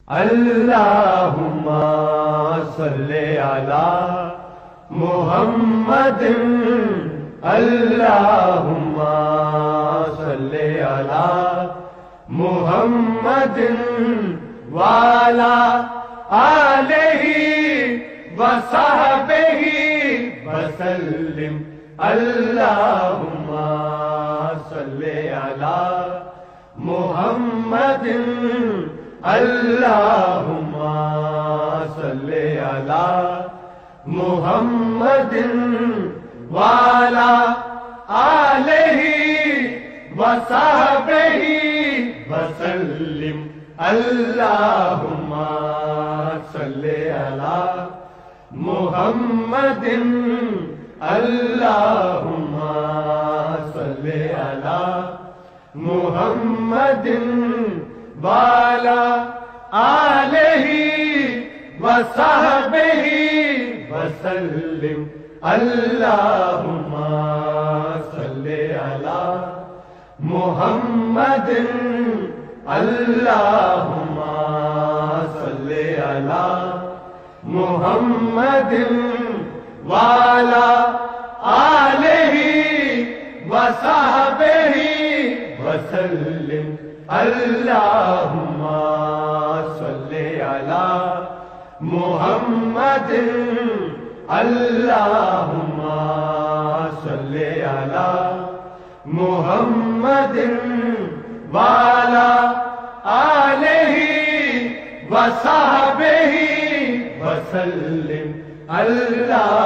اللہم صلی علی محمد، اللہم صلی علی محمد وعلی آلہ وصحبہ وسلم۔ اللہم صلی علی محمد، اللہم صلی علی محمد وعلی آلہ وصحبہ وسلم۔ اللہم صلی علی محمد، اللہم صلی علی محمد وعلی آلہ وصحبہ وسلم۔ اللہم صلی علی محمد، اللہم صلی علی محمد وعلی آلہ وصحبہ وسلم۔ اللہم صلی علی محمد، اللہم صلی علی محمد وعلی آلہ وصحبہ وسلم۔ اللہ